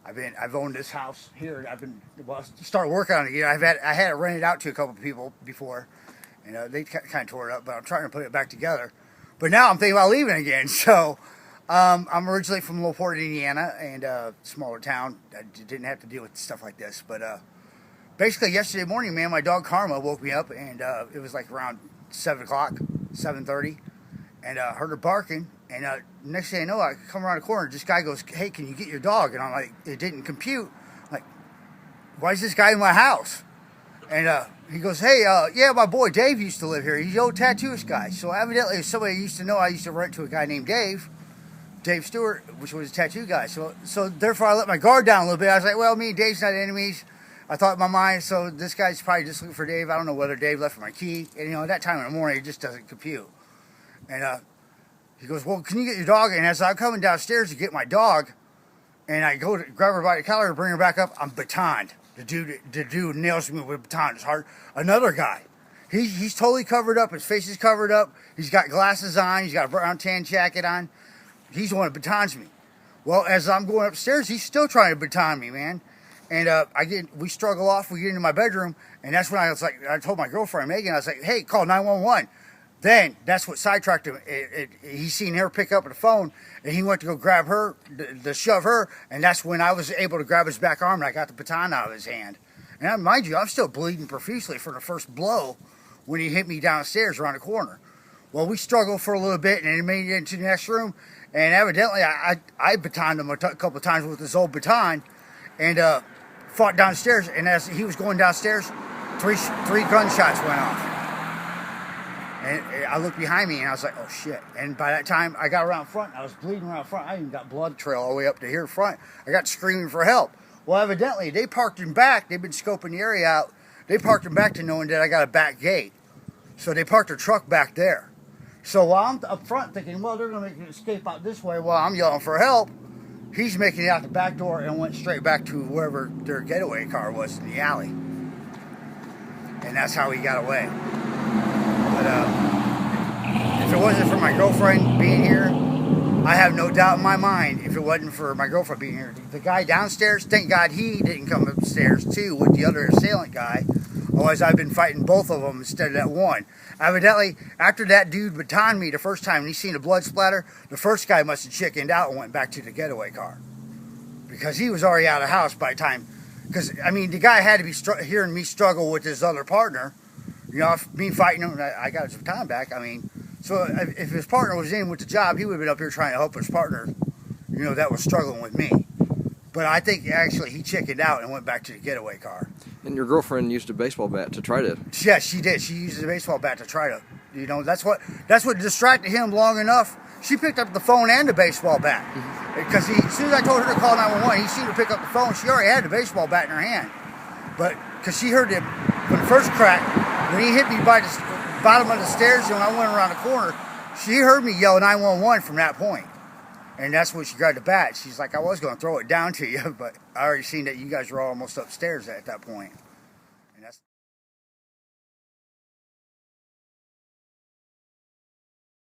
I've owned this house here. Started working on it. I had it rented out to a couple of people before, and they kind of tore it up. But I'm trying to put it back together. But now I'm thinking about leaving again. So I'm originally from LaPorte, Indiana, and smaller town. I didn't have to deal with stuff like this. But basically, yesterday morning, man, my dog Karma woke me up, and it was like around 7 o'clock, 7:30, and heard her barking. And next thing I know, I come around the corner. This guy goes, "Hey, can you get your dog?" And I'm like, "It didn't compute." I'm like, why is this guy in my house? And he goes, "Hey, yeah, my boy Dave used to live here. He's the old tattooist guy." So evidently, somebody I used to know. I used to rent to a guy named Dave Stewart, which was a tattoo guy. So therefore, I let my guard down a little bit. I was like, well, me and Dave's not enemies. I thought in my mind, so this guy's probably just looking for Dave. I don't know whether Dave left my key. And, at that time in the morning, it just doesn't compute. And he goes, "Well, can you get your dog?" And as I'm coming downstairs to get my dog, and I go to grab her by the collar and bring her back up, I'm batoned. The dude nails me with a baton. It's hard. Another guy. He's totally covered up. His face is covered up. He's got glasses on. He's got a brown tan jacket on. He's the one that batons me. Well, as I'm going upstairs, he's still trying to baton me, man. And we struggle off. We get into my bedroom, and that's when I told my girlfriend Megan, I was like, "Hey, call 911." Then that's what sidetracked him. He seen her pick up the phone, and he went to go grab her, to shove her, and that's when I was able to grab his back arm, and I got the baton out of his hand. And mind you, I'm still bleeding profusely from the first blow when he hit me downstairs around the corner. Well, we struggled for a little bit, and then made it into the next room, and evidently I batoned him a couple of times with this old baton, and fought downstairs, and as he was going downstairs, three gunshots went off. And I looked behind me, and I was like, oh, shit. And by that time, I got around front. I was bleeding around front. I even got blood trail all the way up to here front. I got screaming for help. Well, evidently, they parked him back. They've been scoping the area out. They parked him back to knowing that I got a back gate. So they parked their truck back there. So while I'm up front thinking, well, they're going to make an escape out this way while I'm yelling for help, he's making it out the back door and went straight back to wherever their getaway car was in the alley. And that's how he got away. But if it wasn't for my girlfriend being here, I have no doubt in my mind, if it wasn't for my girlfriend being here, the guy downstairs, thank God he didn't come upstairs too with the other assailant guy. Otherwise, I've been fighting both of them instead of that one. Evidently, after that dude batoned me the first time and he seen the blood splatter, the first guy must have chickened out and went back to the getaway car. Because he was already out of the house by the time. Because, I mean, the guy had to be hearing me struggle with his other partner. Me fighting him, I got his baton back. I mean, so if his partner was in with the job, he would have been up here trying to help his partner, that was struggling with me. But I think actually he chickened out and went back to the getaway car. And your girlfriend used a baseball bat to try to... Yes, she did. She used a baseball bat to try to, that's what distracted him long enough. She picked up the phone and the baseball bat. Because as soon as I told her to call 911, he seen her pick up the phone. She already had the baseball bat in her hand. But because she heard when the first crack, when he hit me by the bottom of the stairs and when I went around the corner, she heard me yell 911 from that point. And that's when she grabbed the bat. She's like, I was going to throw it down to you, but I already seen that you guys were almost upstairs at that point.